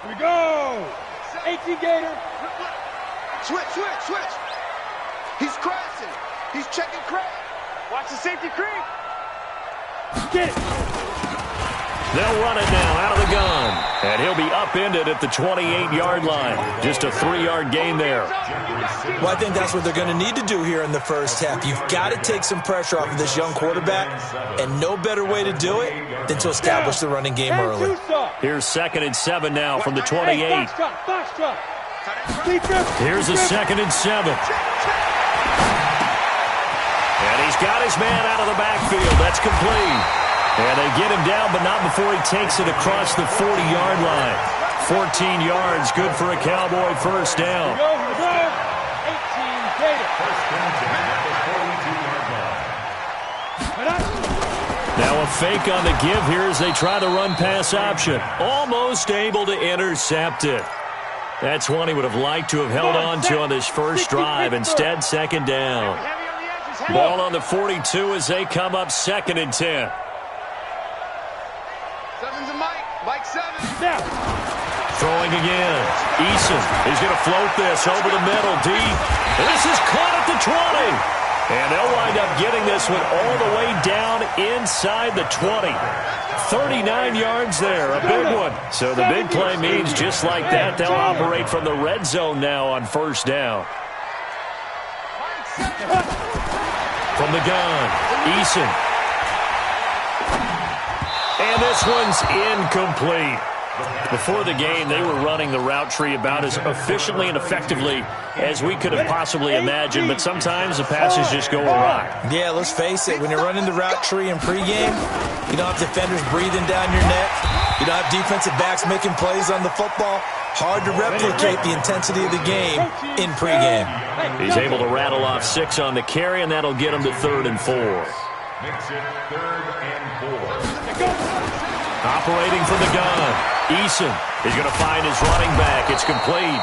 Here we go. 18 Gator. Switch. He's crashing. He's checking crash. Watch the safety creep. Get it. They'll run it now out of the gun. And he'll be upended at the 28-yard line. Just a 3-yard gain there. Well, I think that's what they're going to need to do here in the first half. You've got to take some pressure off of this young quarterback, and no better way to do it than to establish the running game early. Here's 2nd and 7 now from the 28. Foxtrot. Here's a 2nd and 7. And he's got his man out of the backfield. That's complete. And they get him down, but not before he takes it across the 40-yard line. 14 yards, good for a Cowboy first down. 18 Gator. Now a fake on the give here as they try the run-pass option. Almost able to intercept it. That's one he would have liked to have held on to on this first drive. Instead, 2nd down. Ball on the 42 as they come up 2nd and 10. 7's a Mike 7. Throwing again. Eason is going to float this over the middle deep. This is caught at the 20. And they'll wind up getting this one all the way down inside the 20. 39 yards there, a big one. So the big play means just like that, they'll operate from the red zone now on first down. From the gun, Eason. And this one's incomplete. Before the game, they were running the route tree about as efficiently and effectively as we could have possibly imagined, but sometimes the passes just go awry. Yeah, let's face it, when you're running the route tree in pregame, you don't have defenders breathing down your neck. You don't have defensive backs making plays on the football. Hard to replicate the intensity of the game in pregame. He's able to rattle off 6 on the carry, and that'll get him to 3rd and 4. Makes it 3rd and 4. Operating from the gun. Eason is going to find his running back. It's complete.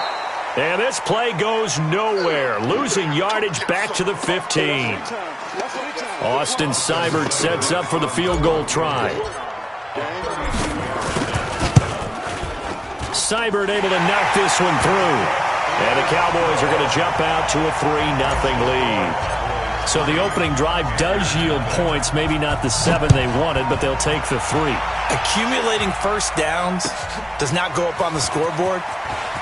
And this play goes nowhere. Losing yardage back to the 15. Austin Seibert sets up for the field goal try. Seibert able to knock this one through. And the Cowboys are going to jump out to a 3-0 lead. So the opening drive does yield points, maybe not the 7 they wanted, but they'll take the 3. Accumulating first downs does not go up on the scoreboard,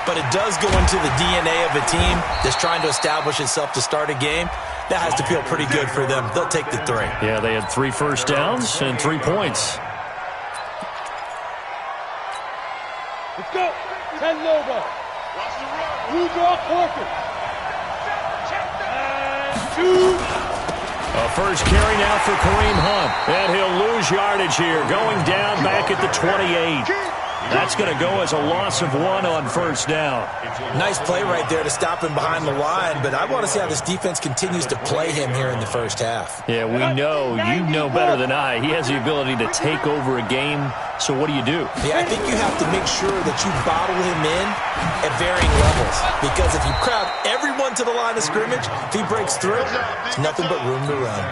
but it does go into the DNA of a team that's trying to establish itself to start a game. That has to feel pretty good for them. They'll take the 3. Yeah, they had 3 first downs and 3 points. Let's go. 10 Lobo. Blue draw Corker. A first carry now for Kareem Hunt. And he'll lose yardage here, going down back at the 28. That's going to go as a loss of 1 on first down. Nice play right there to stop him behind the line, but I want to see how this defense continues to play him here in the first half. Yeah, we know, you know better than I, he has the ability to take over a game, so what do you do? Yeah, I think you have to make sure that you bottle him in at varying levels, because if you crowd everyone to the line of scrimmage, if he breaks through, it's nothing but room to run.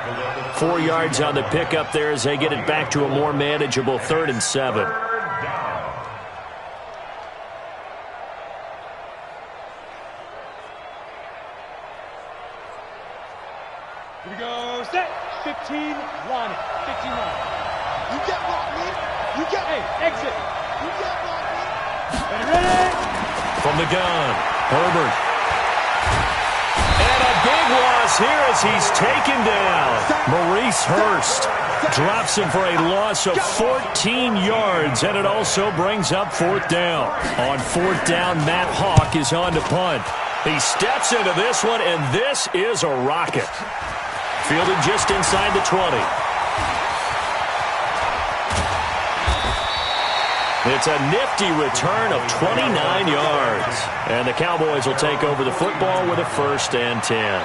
4 yards on the pickup there as they get it back to a more manageable 3rd and 7. Here we go. Set. 15 line. 15 line. You get blocked, man. You get exit. You get blocked, man. Ready. From the gun, Herbert. And a big loss here as he's taken down. Maurice Hurst drops him for a loss of 14 yards, and it also brings up 4th down. On 4th down, Matt Hawk is on to punt. He steps into this one, and this is a rocket. Fielded just inside the 20. It's a nifty return of 29 yards. And the Cowboys will take over the football with a 1st and 10.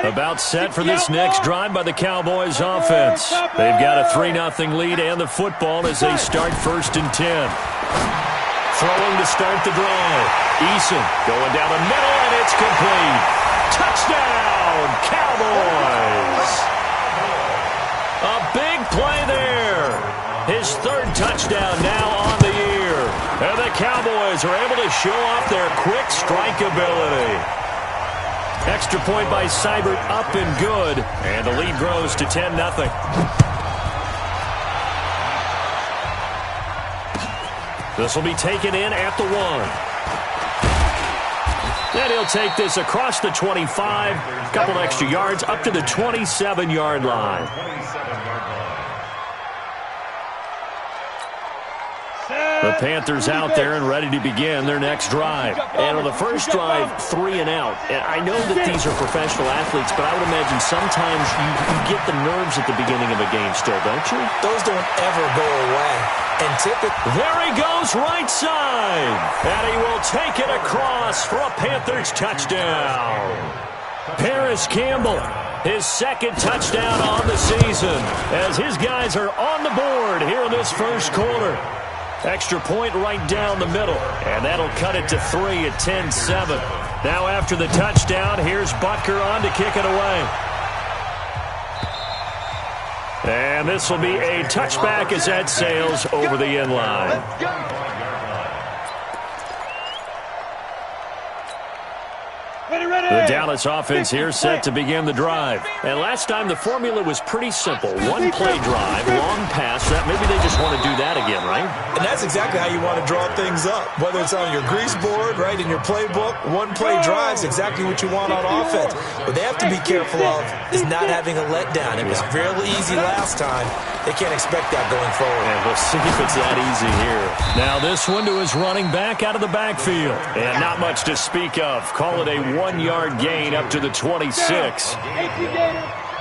About set for this next drive by the Cowboys offense. They've got a 3-0 lead and the football as they start 1st and 10. Throwing to start the drive. Eason going down the middle, and it's complete. Touchdown, Cowboys! A big play there His third touchdown now on the year. And the Cowboys are able to show off their quick strike ability. Extra point by Seibert up and good. And the lead grows to 10-0. This will be taken in at the 1. Then he'll take this across the 25. Couple extra yards up to the 27-yard line. The Panthers out there and ready to begin their next drive. And on the first drive, 3 and out. And I know that these are professional athletes, but I would imagine sometimes you get the nerves at the beginning of a game still, don't you? Those don't ever go away. And typically, there he goes right side. And he will take it across for a Panthers touchdown. Paris Campbell, his second touchdown on the season, as his guys are on the board here in this first quarter. Extra point right down the middle, and that'll cut it to 3 at 10-7. Now after the touchdown, here's Butker on to kick it away. And this will be a touchback as that sails over the end line. The Dallas offense here set to begin the drive. And last time the formula was pretty simple. One play drive, long pass. Maybe they just want to do that again, right? And that's exactly how you want to draw things up. Whether it's on your grease board, right, in your playbook, one play drive is exactly what you want on offense. What they have to be careful of is not having a letdown. It was fairly easy last time. They can't expect that going forward. And we'll see if it's that easy here. Now this one to his running back out of the backfield. And not much to speak of. Call it a 1-yard gain up to the 26.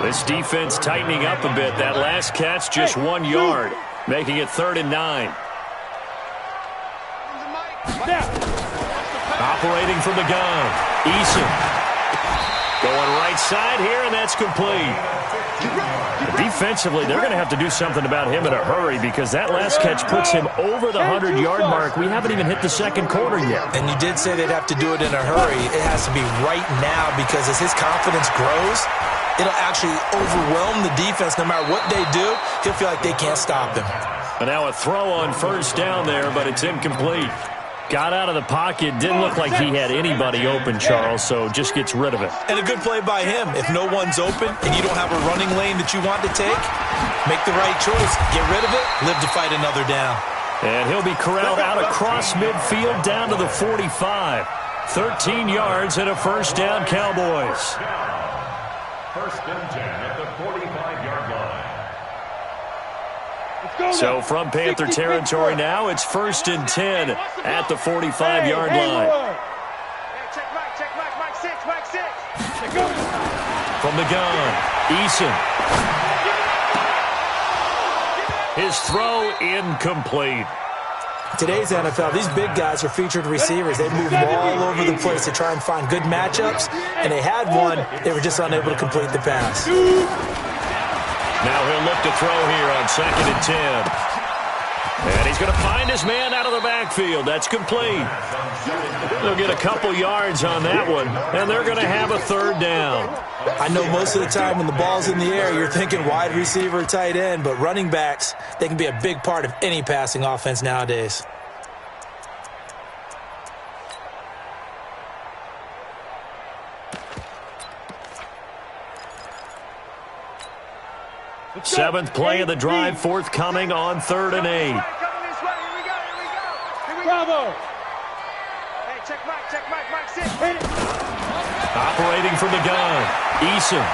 This defense tightening up a bit. That last catch just 1 yard, making it 3rd and 9. Operating from the gun, Eason. Going right side here, and that's complete. Defensively, they're going to have to do something about him in a hurry because that last catch puts him over the 100-yard mark. We haven't even hit the second quarter yet. And you did say they'd have to do it in a hurry. It has to be right now because as his confidence grows, it'll actually overwhelm the defense. No matter what they do, he'll feel like they can't stop him. And now a throw on first down there, but it's incomplete. Got out of the pocket. Didn't look like he had anybody open, Charles, so just gets rid of it. And a good play by him. If no one's open and you don't have a running lane that you want to take, make the right choice. Get rid of it, live to fight another down. And he'll be corralled out across midfield down to the 45. 13 yards and a first down, Cowboys. First and 10 at the 45-yard line. So from Panther territory now, it's 1st and 10 at the 45-yard line. From the gun, Eason. His throw incomplete. Today's NFL, these big guys are featured receivers. They move all over the place to try and find good matchups, and they had one. They were just unable to complete the pass. Now he'll look to throw here on 2nd and 10. And he's going to find his man out of the backfield. That's complete. They'll get a couple yards on that one, and they're going to have a 3rd down. I know most of the time when the ball's in the air, you're thinking wide receiver, tight end, but running backs, they can be a big part of any passing offense nowadays. Seventh play of the drive forthcoming on 3rd and 8. Bravo! Hey, check Mike, 6. Operating from the gun, Eason.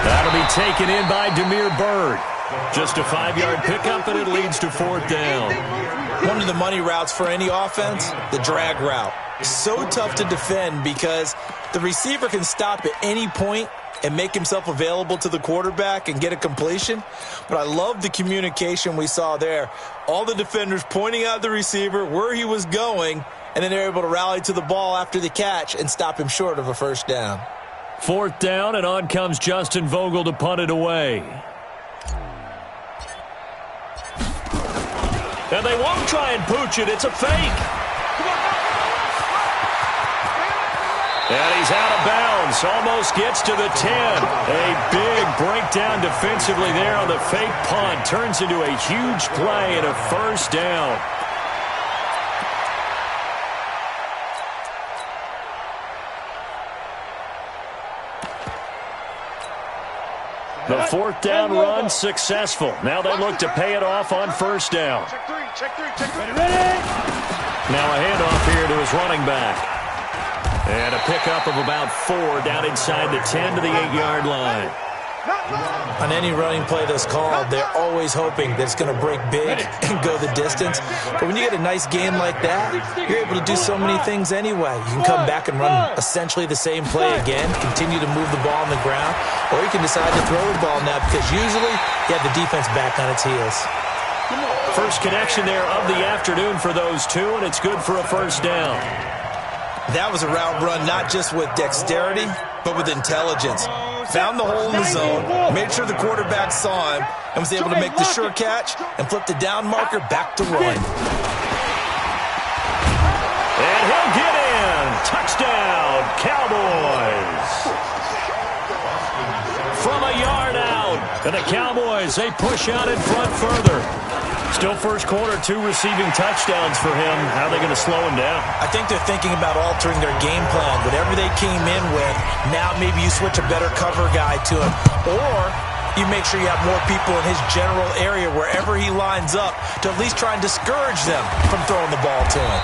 That'll be taken in by Damiere Byrd. Just a 5-yard pickup, and it leads to 4th down. One of the money routes for any offense, the drag route. So tough to defend because the receiver can stop at any point and make himself available to the quarterback and get a completion. But I love the communication we saw there. All the defenders pointing out the receiver, where he was going, and then they're able to rally to the ball after the catch and stop him short of a 1st down. 4th down, and on comes Justin Vogel to punt it away. And they won't try and pooch it. It's a fake. And he's out of bounds. Almost gets to the 10. A big breakdown defensively there on the fake punt. Turns into a huge play and a first down. The fourth down run successful. Now they look to pay it off on first down. Check three. Ready? Now a handoff here to his running back. And a pickup of about 4 down inside the 10 to the 8-yard line. On any running play that's called, they're always hoping that it's going to break big and go the distance. But when you get a nice gain like that, you're able to do so many things anyway. You can come back and run essentially the same play again, continue to move the ball on the ground, or you can decide to throw the ball now because usually you have the defense back on its heels. First connection there of the afternoon for those two, and it's good for a first down. That was a route run not just with dexterity, but with intelligence. Found the hole in the zone, made sure the quarterback saw him, and was able to make the sure catch and flip the down marker back to run. And he'll get in. Touchdown, Cowboys. From a yard out. And the Cowboys, they push out in front further. Still first quarter, 2 receiving touchdowns for him. How are they going to slow him down? I think they're thinking about altering their game plan. Whatever they came in with, now maybe you switch a better cover guy to him. Or you make sure you have more people in his general area wherever he lines up to at least try and discourage them from throwing the ball to him.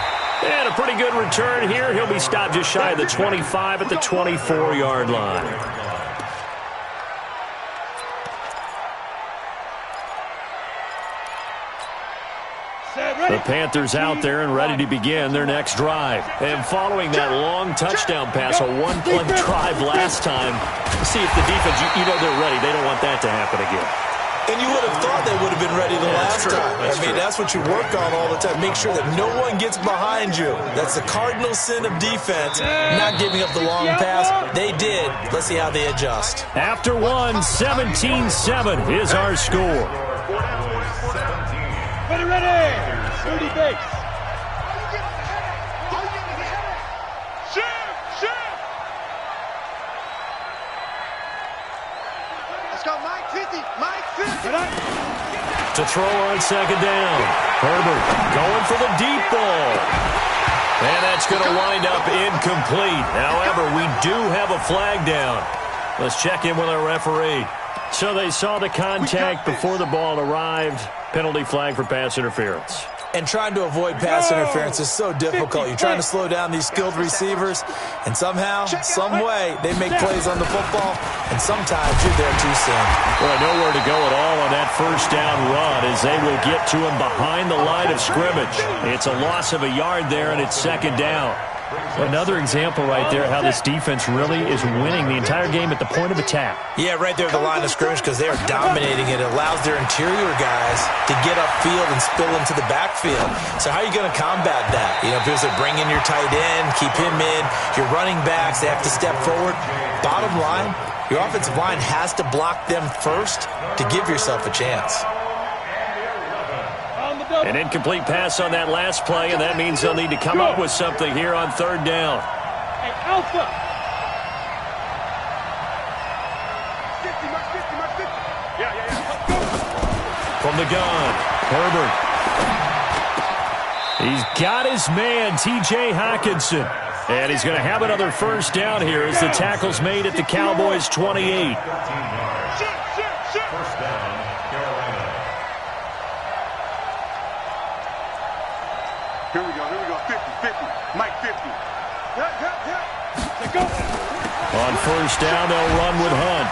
And a pretty good return here. He'll be stopped just shy of the 25 at the 24-yard line. The Panthers out there and ready to begin their next drive. And following that long touchdown pass, a one-play drive last time, see if the defense, you know they're ready. They don't want that to happen again. And you would have thought they would have been ready the last time. I mean, that's what you work on all the time. Make sure that no one gets behind you. That's the cardinal sin of defense, not giving up the long pass. They did. Let's see how they adjust. After one, 17-7 is our score. Ready. 30 base. Shoot! Let's go, Mike 50. To throw on second down. Herbert going for the deep ball. And that's going to wind up incomplete. However, we do have a flag down. Let's check in with our referee. So they saw the contact before the ball arrived. Penalty flag for pass interference. And trying to avoid pass interference is so difficult. You're trying to slow down these skilled receivers, and somehow, some way, they make plays on the football, and sometimes you're there too soon. Well, nowhere to go at all on that first down run as they will get to him behind the line of scrimmage. It's a loss of a yard there, and it's second down. Another example right there how this defense really is winning the entire game at the point of attack. Yeah, right there at the line of scrimmage because they are dominating it. It allows their interior guys to get upfield and spill into the backfield. So how are you going to combat that? You know, if you bring in your tight end, keep him in, your running backs, they have to step forward. Bottom line, your offensive line has to block them first to give yourself a chance. An incomplete pass on that last play, and that means they'll need to come up with something here on third down. Hey, Alpha. 50, Mark 50. Yeah. From the gun, Herbert. He's got his man, T.J. Hockenson. And he's going to have another first down here as the tackle's made at the Cowboys' 28. First down, Carolina. Here we go. 50. Mike 50. Let's go. On first down, they'll run with Hunt.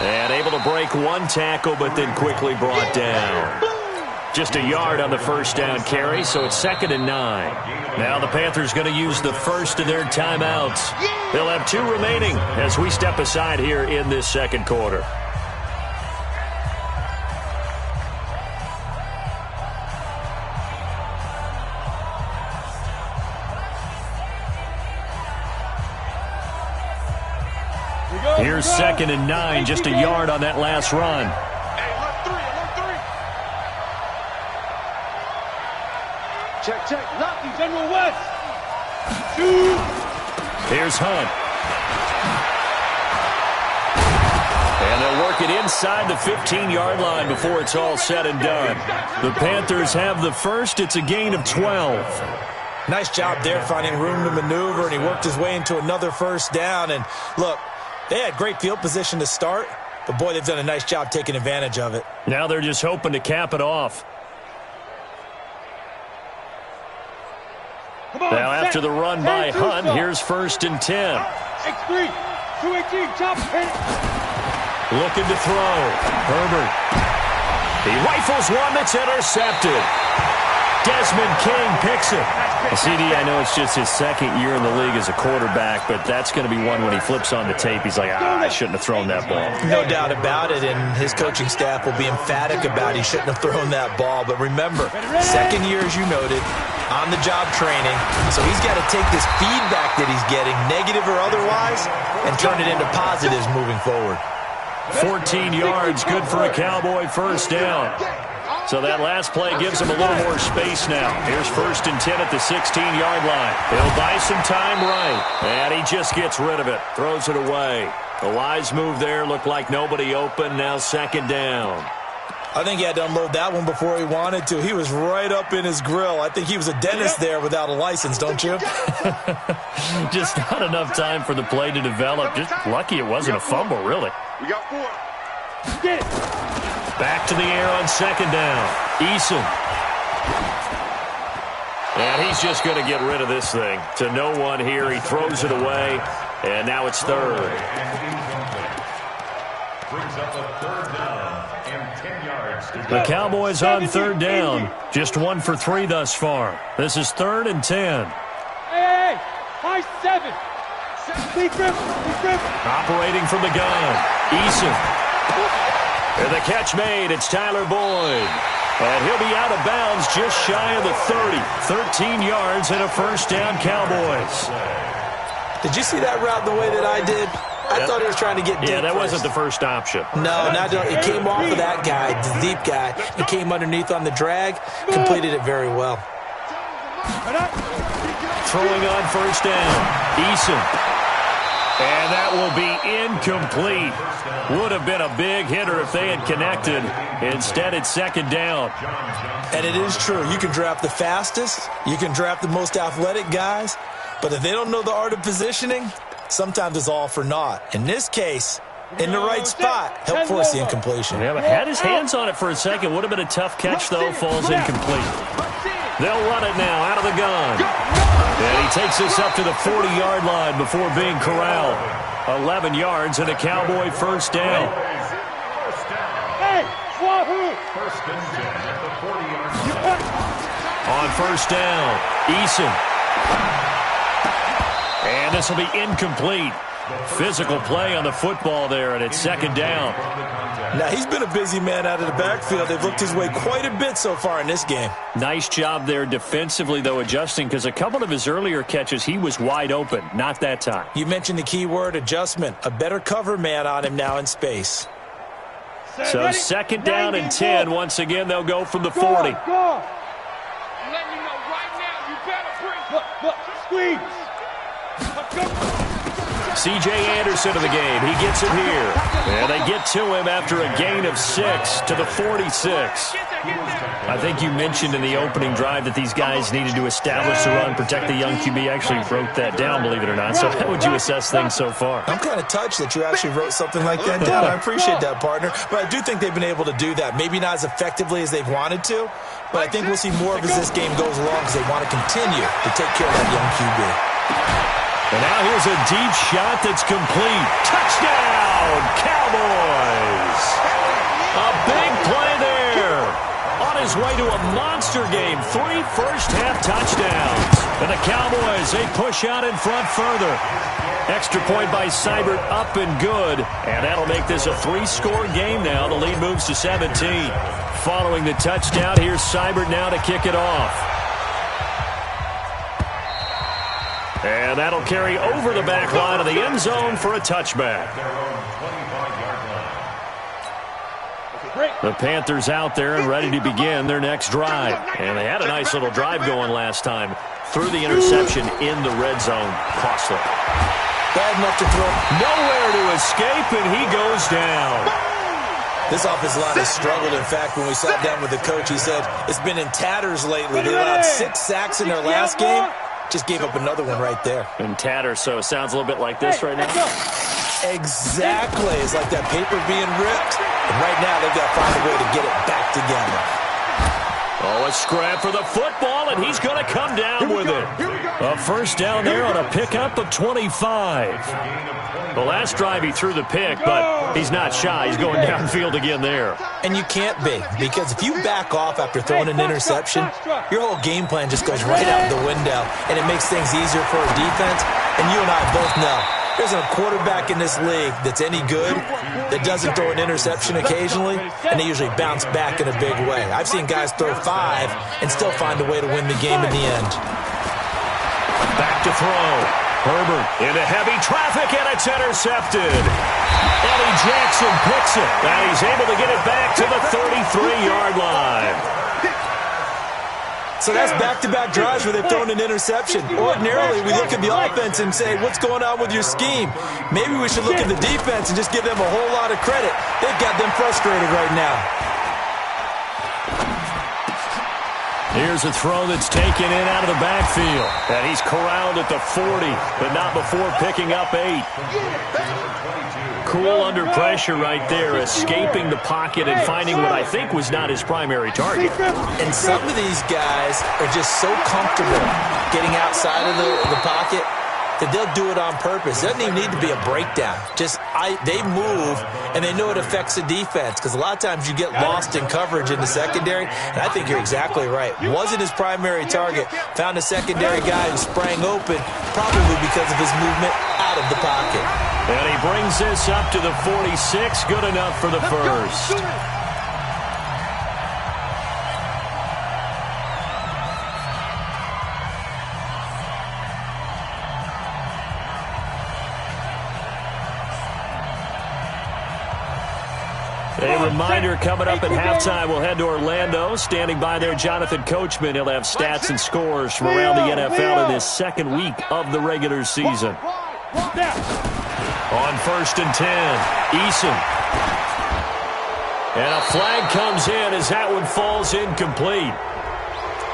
And able to break one tackle, but then quickly brought down. Just a yard on the first down carry, so it's 2nd and 9. Now the Panthers going to use the first of their timeouts. They'll have 2 remaining as we step aside here in this second quarter. Here's 2nd and 9, just a yard on that last run. Check. Locking General West. 2. Here's Hunt. And they'll work it inside the 15-yard line before it's all said and done. The Panthers have the first. It's a gain of 12. Nice job there finding room to maneuver, and he worked his way into another first down. And look, they had great field position to start, but boy, they've done a nice job taking advantage of it. Now they're just hoping to cap it off. Now after the run by Hunt, here's 1st and 10. X3, 218, chop, hit. Looking to throw. Herbert. He rifles one that's intercepted. Desmond King picks it. CD, I know it's just his second year in the league as a quarterback, but that's going to be one when he flips on the tape. He's like, I shouldn't have thrown that ball. No doubt about it, and his coaching staff will be emphatic about he shouldn't have thrown that ball. But remember, second year, as you noted, on-the-job training. So he's got to take this feedback that he's getting, negative or otherwise, and turn it into positives moving forward. 14 yards, good for a Cowboy first down. So that last play gives him a little more space now. Here's 1st and 10 at the 16-yard line. He'll buy some time right, and he just gets rid of it, throws it away. A wise move there, looked like nobody open, now 2nd down. I think he had to unload that one before he wanted to. He was right up in his grill. I think he was a dentist there without a license, don't you? Just not enough time for the play to develop. Just lucky it wasn't a fumble, really. We got 4. Get it. Back to the air on 2nd down. Eason. And he's just going to get rid of this thing. To no one here. He throws it away. And now it's 3rd. Brings up a 3rd down and 10 yards. The Cowboys on 3rd down. Just 1 for 3 thus far. This is 3rd and 10. Hey, high 7. Big grip. Operating from the gun. Eason. And the catch made. It's Tyler Boyd. And he'll be out of bounds just shy of the 30. 13 yards and a first down, Cowboys. Did you see that route the way that I did? I thought he was trying to get deep. Yeah, that first. wasn't the first option. No, it came off of that guy, the deep guy. It came underneath on the drag, completed it very well. Throwing on first down. Eason. And that will be incomplete. Would have been a big hitter if they had connected. Instead, it's 2nd down. And it is true. You can draft the fastest. You can draft the most athletic guys. But if they don't know the art of positioning, sometimes it's all for naught. In this case, in the right spot, help force the incompletion. Yeah, but had his hands on it for a second. Would have been a tough catch, though. Falls incomplete. They'll run it now out of the gun. And he takes us up to the 40-yard line before being corralled. 11 yards and a Cowboy first down. Hey, Wahoo! 1st and 10 at the 40-yard line. On first down, Eason. And this will be incomplete. Physical play on the football there, and it's 2nd down. Now, he's been a busy man out of the backfield. They've looked his way quite a bit so far in this game. Nice job there defensively, though, adjusting, because a couple of his earlier catches, he was wide open. Not that time. You mentioned the key word, adjustment. A better cover man on him now in space. So 2nd down and 10. Once again, they'll go from the 40. Go. I'm letting you know right now, you better bring. Look, squeeze. C.J. Anderson of the game. He gets it here. And they get to him after a gain of 6 to the 46. I think you mentioned in the opening drive that these guys needed to establish the run, protect the young QB. Actually wrote that down, believe it or not. So how would you assess things so far? I'm kind of touched that you actually wrote something like that down. I appreciate that, partner. But I do think they've been able to do that. Maybe not as effectively as they've wanted to, but I think we'll see more of as this game goes along because they want to continue to take care of that young QB. And now here's a deep shot that's complete. Touchdown, Cowboys! A big play there. On his way to a monster game. 3 first-half touchdowns. And the Cowboys, they push out in front further. Extra point by Seibert, up and good. And that'll make this a 3-score game now. The lead moves to 17. Following the touchdown, here's Seibert now to kick it off. And that'll carry over the back line of the end zone for a touchback. The Panthers out there and ready to begin their next drive. And they had a nice little drive going last time. threw the interception in the red zone. Costly. Bad enough to throw. Nowhere to escape, and he goes down. This offensive line has struggled. In fact, when we sat down with the coach, he said it's been in tatters lately. They allowed 6 sacks in their last game. Just gave up another one right there. In tatters, so it sounds a little bit like this right now. Exactly. It's like that paper being ripped. And right now, they've got to find a way to get it back together. Oh, a scrap for the football, and he's going to come down with it. A first down there on a pickup of 25. The last drive he threw the pick, but he's not shy. He's going downfield again there. And you can't be, because if you back off after throwing an interception, your whole game plan just goes right out the window, and it makes things easier for a defense. And you and I both know there's a quarterback in this league that's any good that doesn't throw an interception occasionally, and they usually bounce back in a big way. I've seen guys throw 5 and still find a way to win the game in the end. Back to throw. Herbert into heavy traffic, and it's intercepted. Eddie Jackson picks it, and he's able to get it back to the 33-yard line. So that's back-to-back drives where they've thrown an interception. Ordinarily, we look at the offense and say, what's going on with your scheme? Maybe we should look at the defense and just give them a whole lot of credit. They've got them frustrated right now. Here's a throw that's taken in out of the backfield. And he's corralled at the 40, but not before picking up 8. Cool under pressure right there, escaping the pocket and finding what I think was not his primary target. And some of these guys are just so comfortable getting outside of the pocket that they'll do it on purpose. It doesn't even need to be a breakdown. They move, and they know it affects the defense, because a lot of times you get lost in coverage in the secondary, and I think you're exactly right. Wasn't his primary target. Found a secondary guy who sprang open, probably because of his movement out of the pocket. And he brings this up to the 46. Good enough for the first. A reminder, coming up at halftime, we'll head to Orlando. Standing by there, Jonathan Coachman. He'll have stats and scores from around the NFL in his second week of the regular season. On 1st and 10, Eason. And a flag comes in as that one falls incomplete.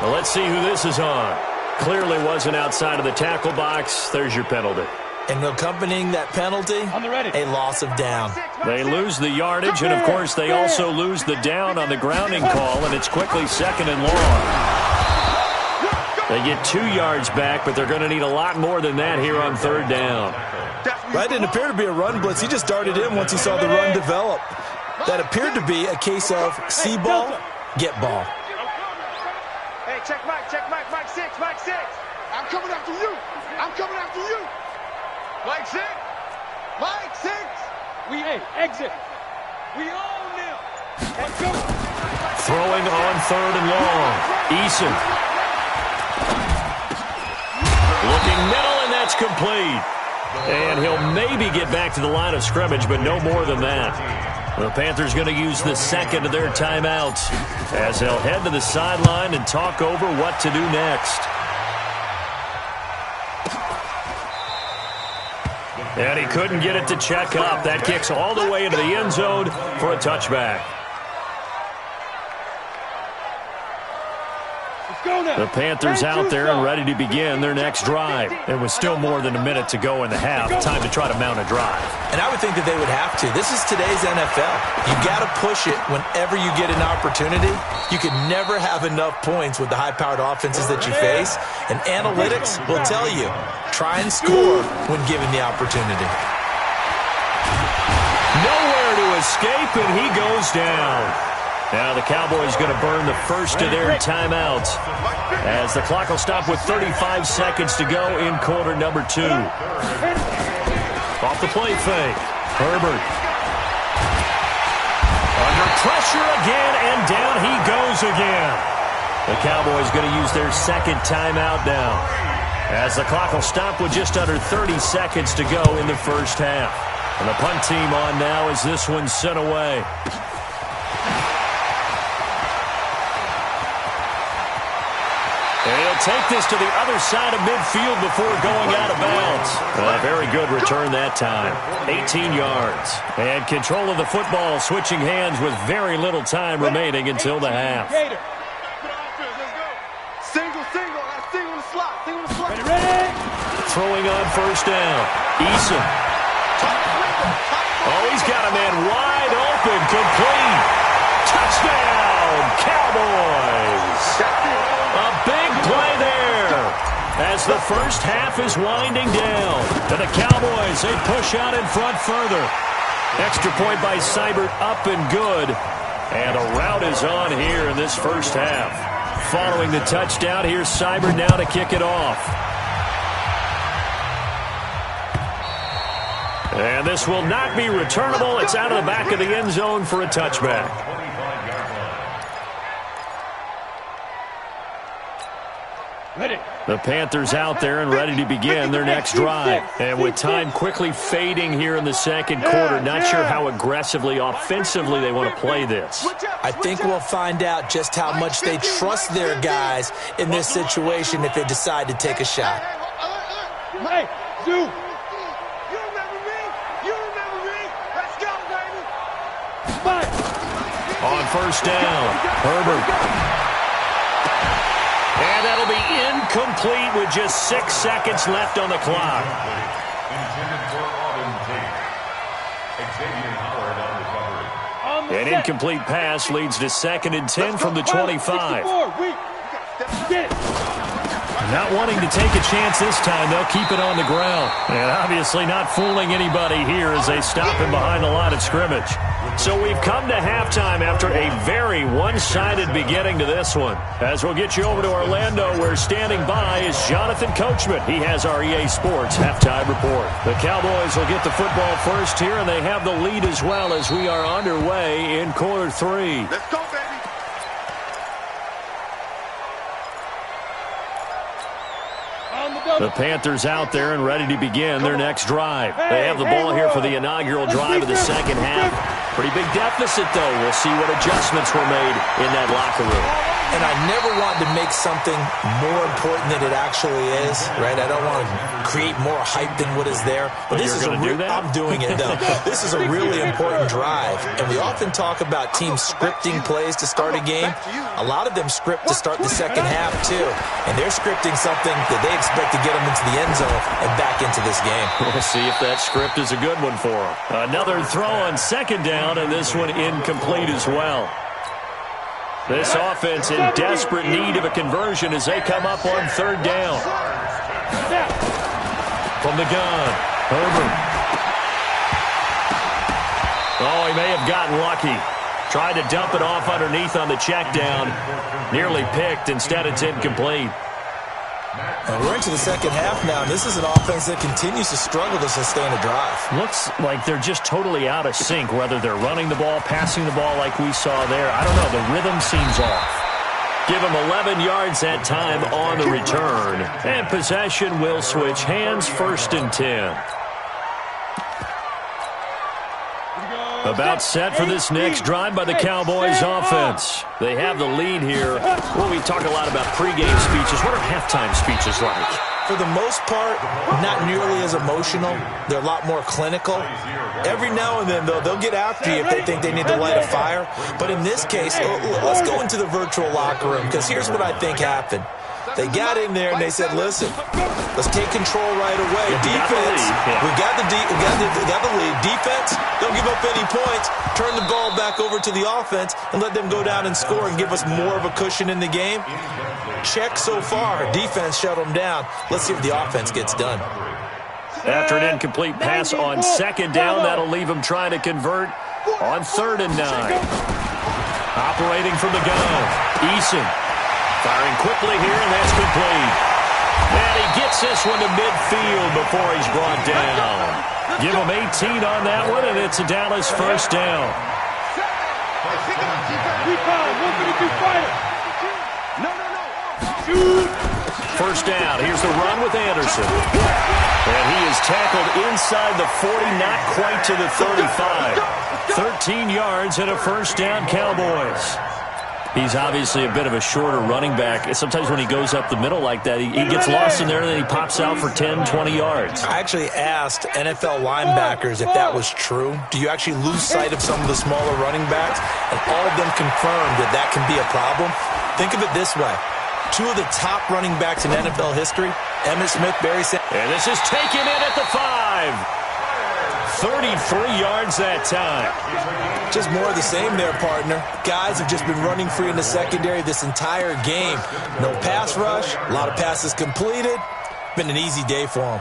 Well, let's see who this is on. Clearly wasn't outside of the tackle box. There's your penalty. And accompanying that penalty, a loss of down. They lose the yardage, and, of course, they also lose the down on the grounding call, and it's quickly 2nd and long. They get 2 yards back, but they're going to need a lot more than that here on 3rd down. That didn't appear to be a run blitz. He just darted in once he saw the run develop. That appeared to be a case of see ball, get ball. Hey, check Mike 6, Mike 6. I'm coming after you. Mike 6. Exit. We own them. Let's go. Throwing on 3rd and long. Eason. Looking middle, and that's complete. And he'll maybe get back to the line of scrimmage, but no more than that. The Panthers going to use the second of their timeouts as they'll head to the sideline and talk over what to do next. And he couldn't get it to check up. That kicks all the way into the end zone for a touchback. The Panthers out there and ready to begin their next drive. There was still more than a minute to go in the half. Time to try to mount a drive. And I would think that they would have to. This is today's NFL. You got to push it whenever you get an opportunity. You can never have enough points with the high-powered offenses that you face. And analytics will tell you, try and score when given the opportunity. Nowhere to escape, and he goes down. Now the Cowboys going to burn the first of their timeouts as the clock will stop with 35 seconds to go in quarter number 2. Off the play fake. Herbert. Under pressure again, and down he goes again. The Cowboys going to use their second timeout now as the clock will stop with just under 30 seconds to go in the first half. And the punt team on now as this one's sent away. And he'll take this to the other side of midfield before going out of bounds. Very good return that time. 18 yards. And control of the football, switching hands with very little time remaining until the half. Single, single in the slot, single in the slot. Ready? Throwing on first down. Eason. Oh, he's got a man wide open, complete. Touchdown, Cowboys. A big play there as the first half is winding down. To the Cowboys, they push out in front further. Extra point by Seibert, up and good. And a rout is on here in this first half. Following the touchdown, here's Seibert now to kick it off. And this will not be returnable. It's out of the back of the end zone for a touchback. Ready. The Panthers out there and ready to begin their next drive. And with time quickly fading here in the second quarter, not sure how aggressively, offensively they want to play this. I think we'll find out just how much they trust their guys in this situation if they decide to take a shot. Hey, Zoo. On first down, Herbert. And that'll be incomplete with just 6 seconds left on the clock. Intended for Auden Tate. Xavier Howard on recovery. An incomplete pass leads to 2nd and 10 from the 25. Get it. Not wanting to take a chance this time, they'll keep it on the ground. And obviously not fooling anybody here as they stop him behind the line of scrimmage. So we've come to halftime after a very one-sided beginning to this one. As we'll get you over to Orlando, where standing by is Jonathan Coachman. He has our EA Sports halftime report. The Cowboys will get the football first here, and they have the lead as well as we are underway in quarter 3. Let's go, baby. The Panthers out there and ready to begin their next drive. They have the ball here for the inaugural drive of the second half. Pretty big deficit, though. We'll see what adjustments were made in that locker room. And I never want to make something more important than it actually is, right? I don't want to create more hype than what is there. But this is I'm doing it, though. This is a really important drive. And we often talk about teams scripting plays to start a game. A lot of them script to start the second half, too. And they're scripting something that they expect to get them into the end zone and back into this game. We'll see if that script is a good one for them. Another throw on second down, and this one incomplete as well. This offense in desperate need of a conversion as they come up on third down. From the gun, Herbert. Oh, he may have gotten lucky. Tried to dump it off underneath on the check down. Nearly picked. Instead, it's incomplete. And we're into the second half now. This is an offense that continues to struggle to sustain a drive. Looks like they're just totally out of sync, whether they're running the ball, passing the ball like we saw there. I don't know. The rhythm seems off. Give them 11 yards that time on the return. And possession will switch hands, 1st and 10. About set for this next drive by the Cowboys offense. They have the lead here. Well, we talk a lot about pregame speeches. What are halftime speeches like? For the most part, not nearly as emotional. They're a lot more clinical. Every now and then, though, they'll get after you if they think they need to light a fire. But in this case, let's go into the virtual locker room, because here's what I think happened. They got in there and they said, listen, let's take control right away. Defense, we got the lead. Defense, don't give up any points. Turn the ball back over to the offense and let them go down and score and give us more of a cushion in the game. Check so far. Defense shut them down. Let's see if the offense gets done. After an incomplete pass on second down, that'll leave them trying to convert on 3rd and 9. Operating from the gun, Eason. Firing quickly here, and that's complete. And he gets this one to midfield before he's brought down. Give him 18 on that one, and it's a Dallas first down. First down. Here's the run with Anderson. And he is tackled inside the 40, not quite to the 35. 13 yards and a first down, Cowboys. He's obviously a bit of a shorter running back. Sometimes when he goes up the middle like that, he gets lost in there, and then he pops out for 10, 20 yards. I actually asked NFL linebackers if that was true. Do you actually lose sight of some of the smaller running backs? And all of them confirmed that that can be a problem. Think of it this way. Two of the top running backs in NFL history, Emmitt Smith, Barry Sanders. And this is taken in at the 5. 33 yards that time. Just more of the same there, partner. Guys have just been running free in the secondary this entire game. No pass rush, a lot of passes completed. Been an easy day for them.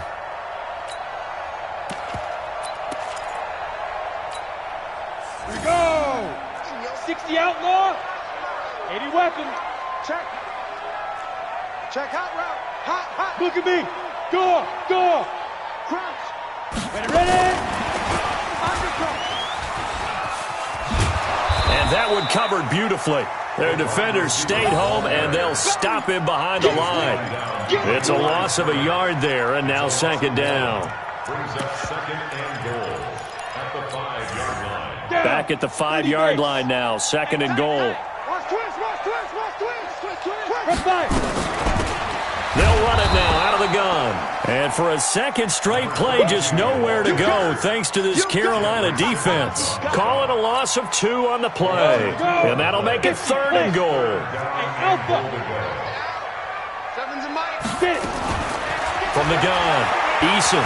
Here we go. 60 outlaw. 80 weapon. Check. Check hot route. Hot. Look at me. Go. Crouch. Ready. And that one covered beautifully. Their defenders stayed home, and they'll stop him behind the line. It's a loss of a yard there, and now second down. Brings up second and goal at the 5-yard line. Back at the 5-yard line now, second and goal. Watch twist. They'll run it now out of the gun. And for a second straight play, just nowhere to go thanks to this Carolina defense. Call it a loss of 2 on the play. And that'll make it third and goal. Alpha. Sevens and Mike. From the gun, Eason.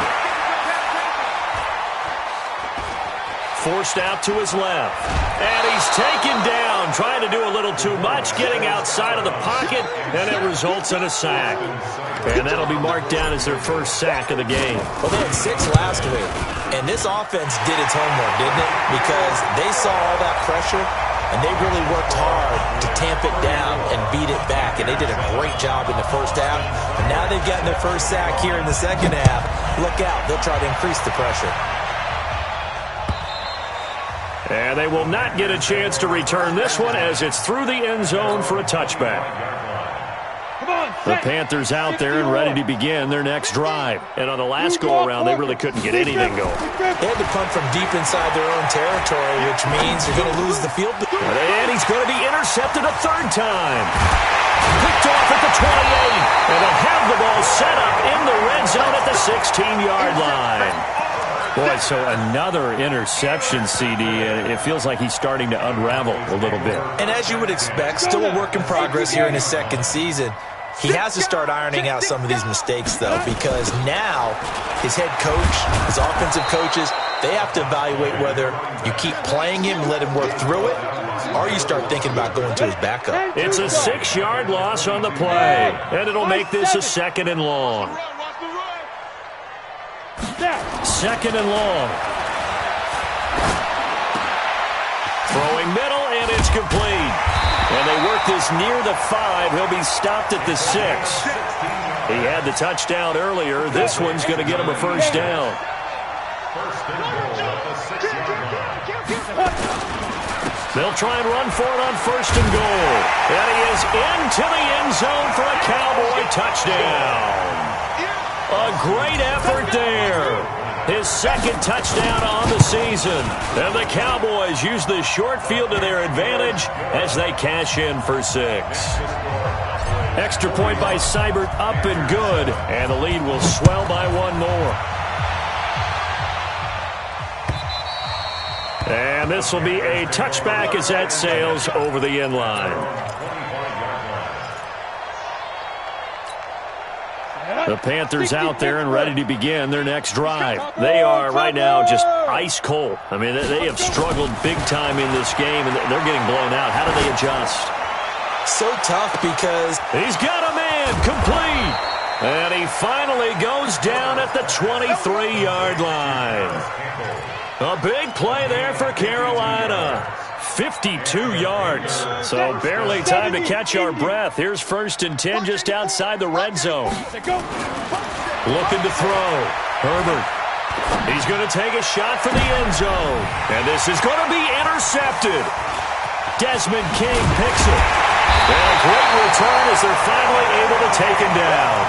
Forced out to his left. And he's taken down, trying to do a little too much, getting outside of the pocket, and it results in a sack. And that'll be marked down as their first sack of the game. Well, they had 6 last week, and this offense did its homework, didn't it? Because they saw all that pressure, and they really worked hard to tamp it down and beat it back, and they did a great job in the first half. And now they've gotten their first sack here in the second half. Look out, they'll try to increase the pressure. And they will not get a chance to return this one as it's through the end zone for a touchback. The Panthers out there and ready to begin their next drive. And on the last go-around, they really couldn't get anything going. They had to punt from deep inside their own territory, which means you're going to lose the field. And he's going to be intercepted a third time. Picked off at the 28. And they'll have the ball set up in the red zone at the 16-yard line. Boy, so another interception, CD. It feels like he's starting to unravel a little bit. And as you would expect, still a work in progress here in his second season. He has to start ironing out some of these mistakes, though, because now his head coach, his offensive coaches, they have to evaluate whether you keep playing him and let him work through it, or you start thinking about going to his backup. It's a 6-yard loss on the play, and it'll make this a second and long. Second and long. Throwing middle, and it's complete. And they work this near the 5. He'll be stopped at the 6. He had the touchdown earlier. This one's going to get him a first down. First and goal at the 6-yard line. They'll try and run for it on first and goal. And he is into the end zone for a Cowboy touchdown. A great effort there. His second touchdown on the season. And the Cowboys use the short field to their advantage as they cash in for 6. Extra point by Seibert, up and good. And the lead will swell by 1 more. And this will be a touchback as that sails over the end line. The Panthers out there and ready to begin their next drive. They are right now just ice cold. I mean, they have struggled big time in this game, and they're getting blown out. How do they adjust? So tough because he's got a man complete. And he finally goes down at the 23-yard line. A big play there for Carolina. 52 yards. So barely time to catch our breath. Here's first and 10 just outside the red zone. Looking to throw. Herbert. He's going to take a shot for the end zone. And this is going to be intercepted. Desmond King picks it. And a great return as they're finally able to take him down.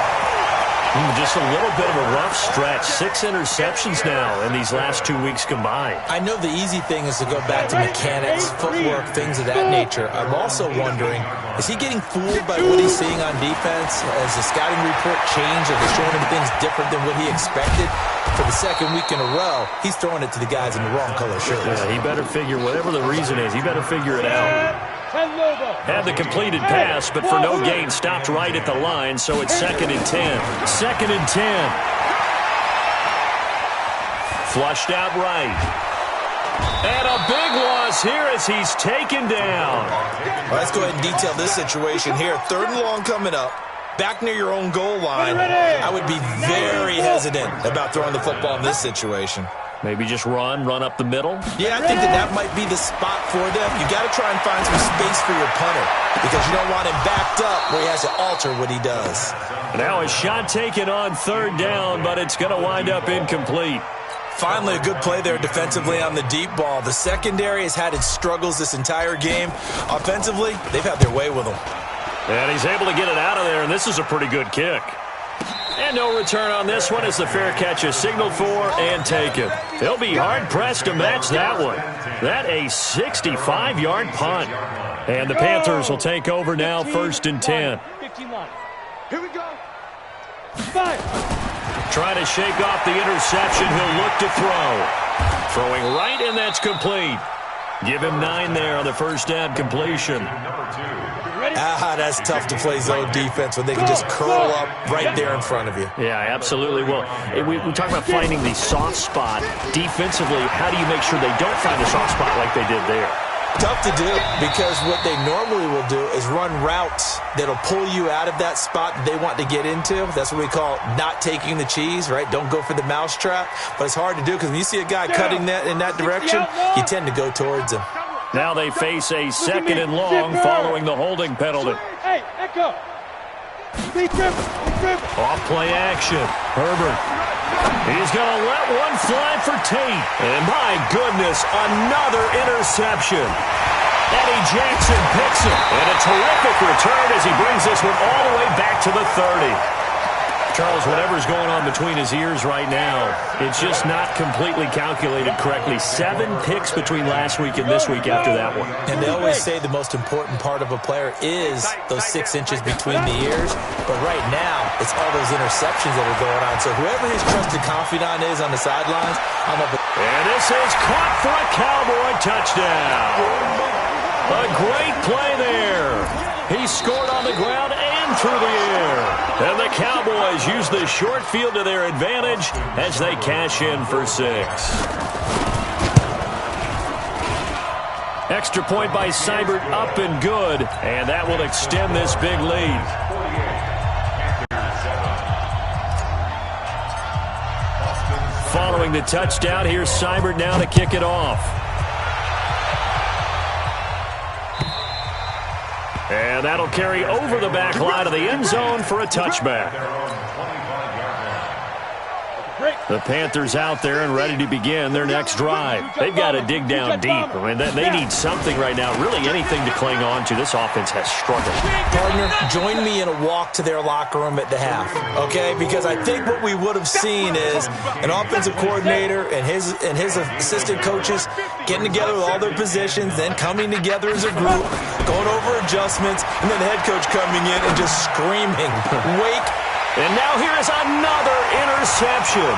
Just a little bit of a rough stretch. 6 interceptions now in these last 2 weeks combined. I know the easy thing is to go back to mechanics, footwork, things of that nature. I'm also wondering, is he getting fooled by what he's seeing on defense? Has the scouting report changed? Are they showing him things different than what he expected? For the second week in a row, he's throwing it to the guys in the wrong color shirts. Yeah, he better figure, whatever the reason is, he better figure it out. Had the completed pass, but for no gain, stopped right at the line, so it's 2nd and 10. 2nd and 10. Flushed out right. And a big loss here as he's taken down. Well, let's go ahead and detail this situation here. 3rd and long coming up. Back near your own goal line. I would be very hesitant about throwing the football in this situation. Maybe just run up the middle. Yeah, I think that might be the spot for them. You got to try and find some space for your punter because you don't want him backed up where he has to alter what he does. Now a shot taken on 3rd down, but it's going to wind up incomplete. Finally, a good play there defensively on the deep ball. The secondary has had its struggles this entire game. Offensively, they've had their way with him. And he's able to get it out of there, and this is a pretty good kick. And no return on this one as the fair catch is signaled for and taken. They'll be hard-pressed to match that one. That a 65-yard punt. And the Panthers will take over now, 1st and 10. 15 line. Here we go. 5. Trying to shake off the interception. He'll look to throw. Throwing right, and that's complete. Give him 9 there on the first down completion. That's tough to play zone defense when they can just curl up right there in front of you. Yeah, absolutely. Well, we talk about finding the soft spot. Defensively, how do you make sure they don't find the soft spot like they did there? Tough to do because what they normally will do is run routes that'll pull you out of that spot that they want to get into. That's what we call not taking the cheese, right? Don't go for the mousetrap. But it's hard to do because when you see a guy cutting that in that direction, you tend to go towards him. Now they face a 2nd and long following the holding penalty. Hey, Echo. Off play action. Herbert. He's going to let one fly for Tate. And my goodness, another interception. Eddie Jackson picks it. And a terrific return as he brings this one all the way back to the 30. Charles, whatever's going on between his ears right now, it's just not completely calculated correctly. 7 picks between last week and this week after that one. And they always say the most important part of a player is those 6 inches between the ears. But right now, it's all those interceptions that are going on. So whoever his trusted confidant is on the sidelines, I'm up. And this is caught for a Cowboy touchdown. A great play there. He scored on the ground and through the air. And the Cowboys use the short field to their advantage as they cash in for 6. Extra point by Seibert up and good. And that will extend this big lead. Following the touchdown, here's Seibert now to kick it off. And that'll carry over the back line of the end zone for a touchback. The Panthers out there and ready to begin their next drive. They've got to dig down deep. I mean, they need something right now, really anything to cling on to. This offense has struggled. Partner, join me in a walk to their locker room at the half, okay? Because I think what we would have seen is an offensive coordinator and his assistant coaches getting together with all their positions, then coming together as a group, going over adjustments, and then the head coach coming in and just screaming, wake. And now here is another interception.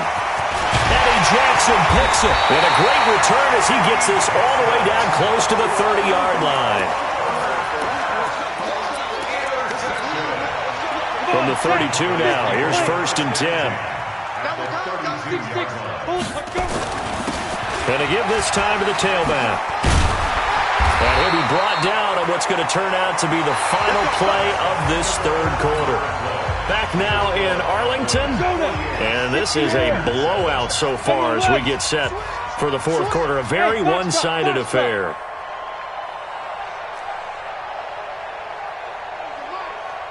Eddie Jackson picks it. And a great return as he gets this all the way down close to the 30-yard line. From the 32 now, here's 1st and 10. And to give this time to the tailback. And he'll be brought down on what's going to turn out to be the final play of this 3rd quarter. Back now in Arlington, and this is a blowout so far as we get set for the 4th quarter. A very one-sided affair.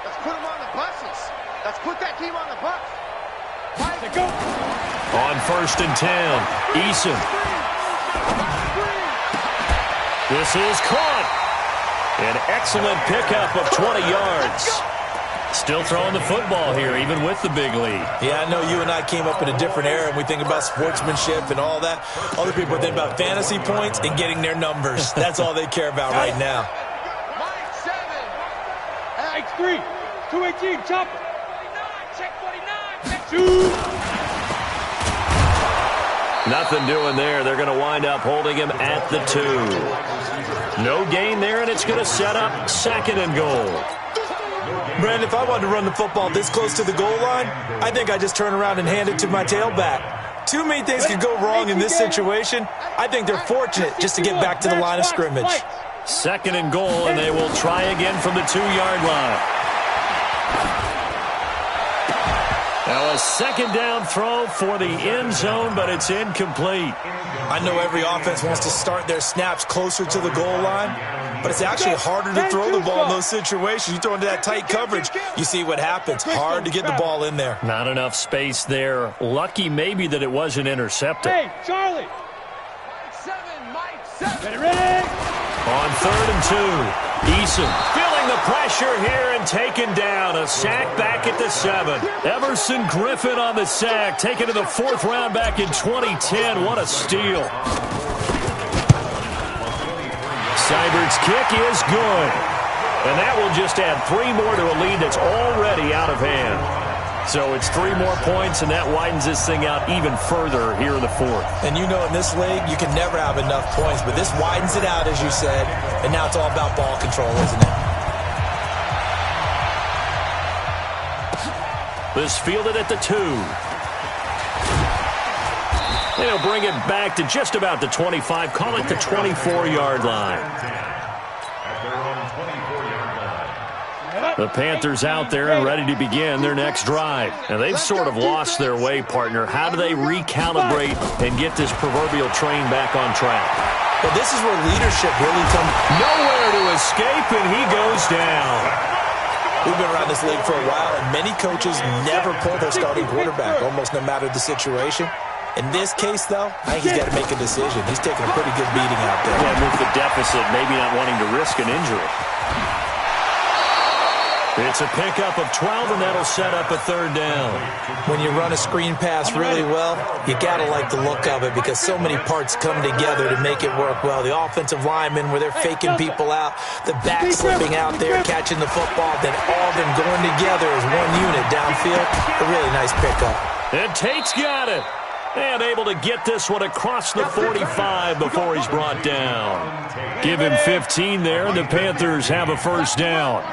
Let's put them on the buses. Let's put that team on the bus. On 1st and 10, Eason. This is caught. An excellent pickup of 20 yards. Still throwing the football here, even with the big lead. Yeah, I know you and I came up in a different era, and we think about sportsmanship and all that. Other people think about fantasy points and getting their numbers. That's all they care about right now. X3, 218, chopper. 49, check 49, check 2. Nothing doing there. They're going to wind up holding him at the 2. No gain there, and it's going to set up second and goal. Brandon, if I wanted to run the football this close to the goal line, I think I just turn around and hand it to my tailback. Too many things could go wrong in this situation. I think they're fortunate just to get back to the line of scrimmage. Second and goal, and they will try again from the 2-yard line. Now a second down throw for the end zone, but it's incomplete. I know every offense wants to start their snaps closer to the goal line, but it's actually harder to throw the ball in those situations. You throw into that tight coverage, you see what happens. Hard to get the ball in there. Not enough space there. Lucky maybe that it wasn't intercepted. Hey, Charlie. Mike 7. Ready? On 3rd and 2, Eason feeling the pressure here and taken down. A sack back at the 7. Everson Griffin on the sack, taken to the 4th round back in 2010. What a steal. Seibert's kick is good. And that will just add 3 more to a lead that's already out of hand. So it's 3 more points, and that widens this thing out even further here in the 4th. And you know in this league, you can never have enough points, but this widens it out, as you said, and now it's all about ball control, isn't it? This fielded at the 2. They'll bring it back to just about the 25, call it the 24-yard line. The Panthers out there and ready to begin their next drive. And they've sort of lost their way, partner. How do they recalibrate and get this proverbial train back on track? Well, this is where leadership really comes. Nowhere to escape, and he goes down. We've been around this league for a while, and many coaches never pull their starting quarterback, almost no matter the situation. In this case, though, I think he's got to make a decision. He's taking a pretty good beating out there. Yeah, with the deficit, maybe not wanting to risk an injury. It's a pickup of 12, and that'll set up a 3rd down. When you run a screen pass really well, you got to like the look of it because so many parts come together to make it work well. The offensive linemen, where they're faking people out, the back slipping out there, catching the football, then all of them going together as one unit downfield. A really nice pickup. And Tate's got it. And able to get this one across the 45 before he's brought down. Give him 15 there, and the Panthers have a 1st down.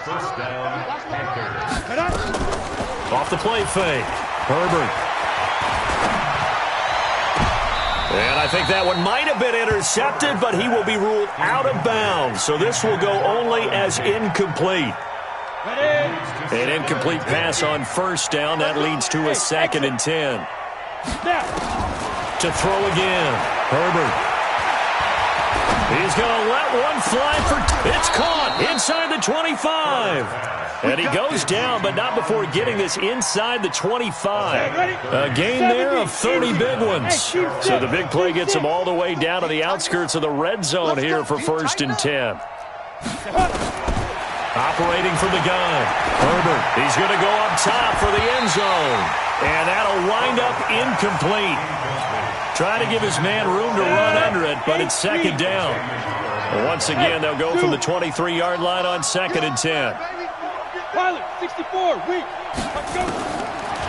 Off the play fake. Herbert. And I think that one might have been intercepted, but he will be ruled out of bounds. So this will go only as incomplete. An incomplete pass on 1st down. That leads to a 2nd and 10. To throw again. Herbert. He's going to let one fly for... It's caught inside the 25. And he goes down, but not before getting this inside the 25. A gain there of 30 big ones. So the big play gets him all the way down to the outskirts of the red zone here for 1st and 10. Operating from the gun. Herbert. He's going to go up top for the end zone. And that'll wind up incomplete. Trying to give his man room to run under it, but it's 2nd down. Once again, they'll go from the 23-yard line on 2nd and 10. Pilot, 64, weak.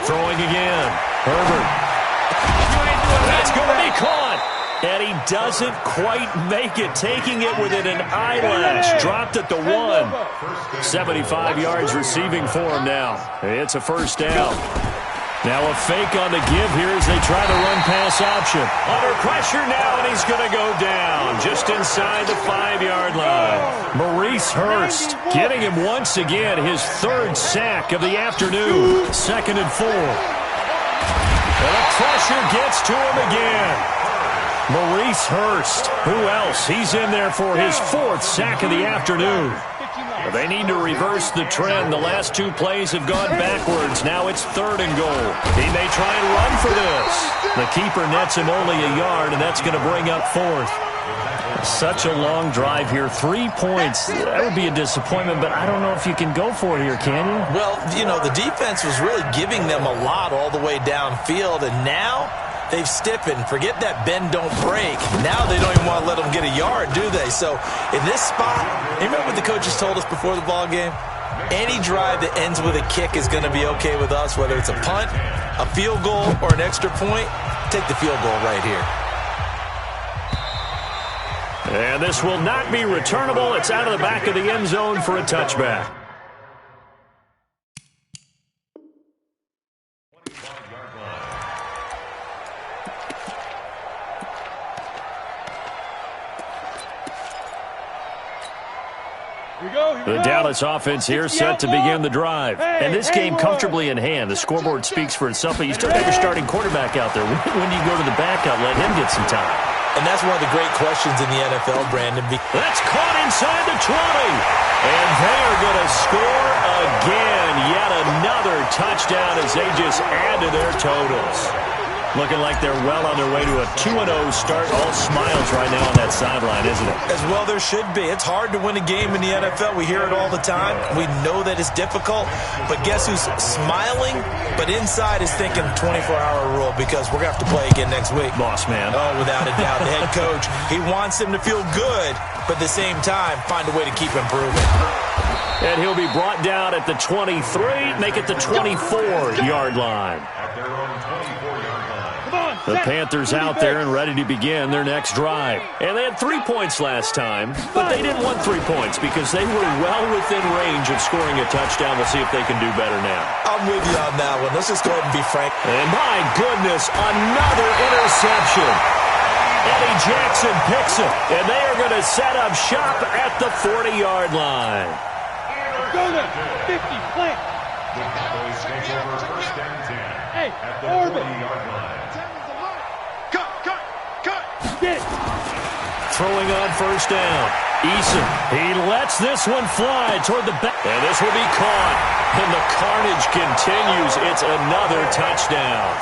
Throwing again. Herbert. That's going to be caught. And he doesn't quite make it, taking it within an eyelash. Dropped at the 1. 75 yards receiving for him now. It's a 1st down. Now a fake on the give here as they try to run pass option. Under pressure now, and he's going to go down just inside the 5-yard line. Maurice Hurst getting him once again his 3rd sack of the afternoon. 2nd and 4. And the pressure gets to him again. Maurice Hurst. Who else? He's in there for his 4th sack of the afternoon. They need to reverse the trend. The last 2 plays have gone backwards. Now it's 3rd and goal. He may try and run for this. The keeper nets him only a yard, and that's going to bring up 4th. Such a long drive here. 3 points. That would be a disappointment, but I don't know if you can go for it here, can you? Well, you know, the defense was really giving them a lot all the way downfield, and now they've stiffened. Forget that bend, don't break. Now they don't even want to let them get a yard, do they? So in this spot, you remember what the coaches told us before the ball game? Any drive that ends with a kick is going to be okay with us, whether it's a punt, a field goal, or an extra point. Take the field goal right here. And this will not be returnable. It's out of the back of the end zone for a touchback. The Dallas offense here set to begin the drive. And this game comfortably in hand. The scoreboard speaks for itself, but you still have your starting quarterback out there. When do you go to the backup? Let him get some time. And that's one of the great questions in the NFL, Brandon. That's caught inside the 20. And they are going to score again. Yet another touchdown as they just add to their totals. Looking like they're well on their way to a 2-0 start. All smiles right now on that sideline, isn't it? As well there should be. It's hard to win a game in the NFL. We hear it all the time. We know that it's difficult. But guess who's smiling? But inside is thinking 24-hour rule because we're going to have to play again next week. Boss man. Oh, without a doubt. The head coach, he wants them to feel good, but at the same time, find a way to keep improving. And he'll be brought down at the 23, make it the 24-yard line. At their own 24-yard line. The Panthers out there and ready to begin their next drive. And they had 3 points last time, but they didn't want 3 points because they were well within range of scoring a touchdown. We'll see if they can do better now. I'm with you on that one. Let's just go ahead and be frank. And my goodness, another interception. Eddie Jackson picks it, and they are going to set up shop at the 40-yard line. Go there, 50, plant. The Cowboys take over first and 10 Hey, at the orbit. 40-yard line. Get it. Throwing on first down. Eason, he lets this one fly toward the back. And this will be caught. And the carnage continues. It's another touchdown.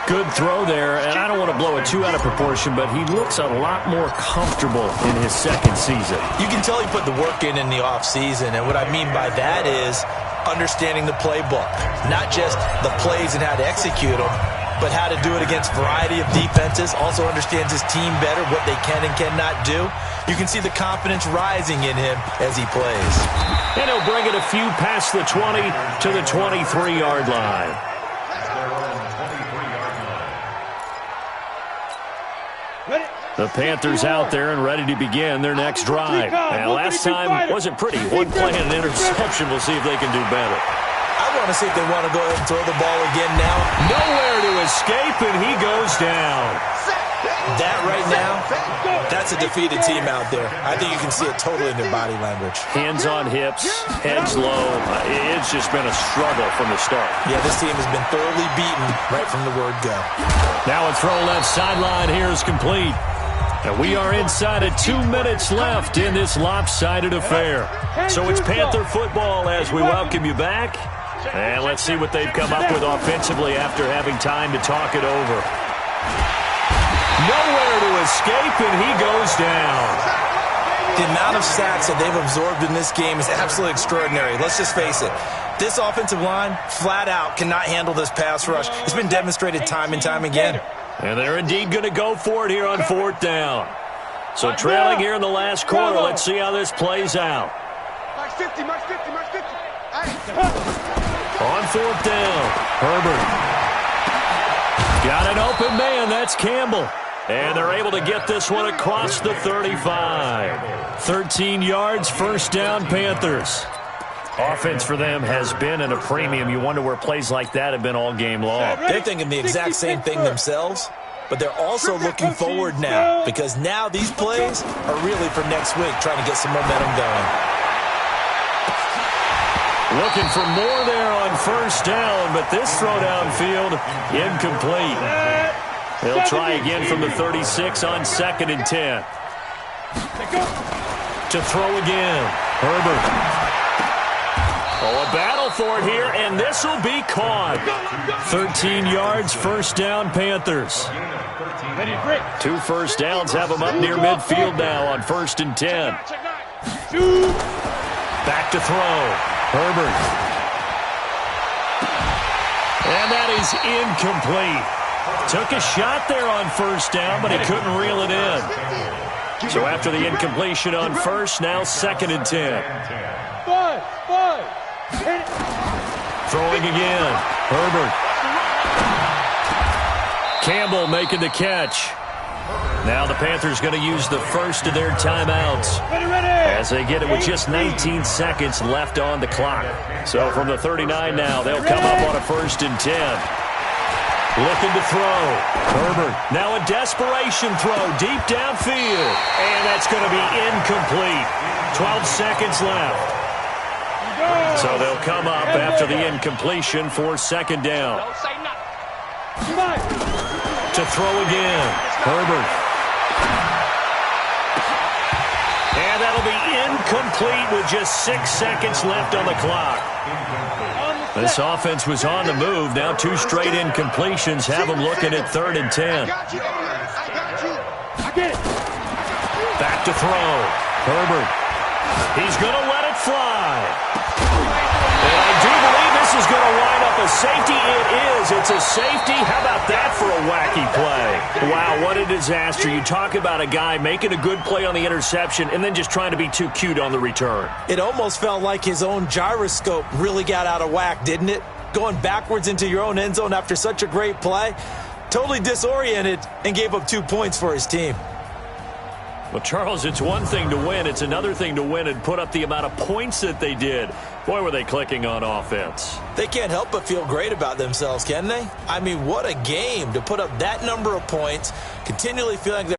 Good throw there, and I don't want to blow it too out of proportion, but he looks a lot more comfortable in his second season. You can tell he put the work in the offseason, and what I mean by that is understanding the playbook. Not just the plays and how to execute them, but how to do it against a variety of defenses. Also understands his team better, what they can and cannot do. You can see the confidence rising in him as he plays. And he'll bring it a few past the 20 to the 23-yard line. The Panthers out there and ready to begin their next drive. And last time wasn't pretty. One play and an interception. We'll see if they can do better. I want to see if they want to go ahead and throw the ball again now. Nowhere to escape, and he goes down. That right now, that's a defeated team out there. I think you can see it totally in their body language. Hands on hips, heads low. It's just been a struggle from the start. Yeah, this team has been thoroughly beaten right from the word go. Now a throw left sideline here is complete. And we are inside of 2 minutes left in this lopsided affair. So it's Panther football as we welcome you back. And let's see what they've come up with offensively after having time to talk it over. Nowhere to escape, and he goes down. The amount of sacks that they've absorbed in this game is absolutely extraordinary. Let's just face it. This offensive line, flat out, cannot handle this pass rush. It's been demonstrated time and time again. And they're indeed going to go for it here on fourth down. So trailing here in the last quarter. Let's see how this plays out. Max 50, Max 50, Max 50. On fourth down, Herbert. Got an open man. That's Campbell. And they're able to get this one across the 35. 13 yards, first down, Panthers. Offense for them has been at a premium. You wonder where plays like that have been all game long. They're thinking the exact same thing themselves, but they're also looking forward now because now these plays are really for next week, trying to get some momentum going. Looking for more there on first down, but this throw downfield incomplete. They'll try again from the 36 on 2nd and 10. To throw again, Herbert. Oh, a battle for it here, and this will be caught. 13 yards, first down, Panthers. 2 first downs have them up near midfield now on 1st and 10. Back to throw. Herbert. And that is incomplete. Took a shot there on 1st down, but he couldn't reel it in. So after the incompletion on 1st, now 2nd and 10. Throwing again. Herbert. Campbell making the catch. Now the Panthers going to use the first of their timeouts as they get it with just 19 seconds left on the clock. So from the 39 now, they'll come up on a 1st and 10. Looking to throw. Herbert. Now a desperation throw deep downfield. And that's going to be incomplete. 12 seconds left. So they'll come up after the incompletion for 2nd down. To throw again. Herbert. And that'll be incomplete with just 6 seconds left on the clock. This offense was on the move. Now 2 straight incompletions have them looking at 3rd and 10. Back to throw. Herbert. He's going to let it fly. And I do believe this is going to wind up a safety. It is. It's a safety. How about that for a wacky play? Wow, what a disaster. You talk about a guy making a good play on the interception and then just trying to be too cute on the return. It almost felt like his own gyroscope really got out of whack, didn't it? Going backwards into your own end zone after such a great play. Totally disoriented and gave up 2 points for his team. Well, Charles, it's one thing to win. It's another thing to win and put up the amount of points that they did. Boy, were they clicking on offense. They can't help but feel great about themselves, can they? I mean, what a game to put up that number of points, continually feeling like they're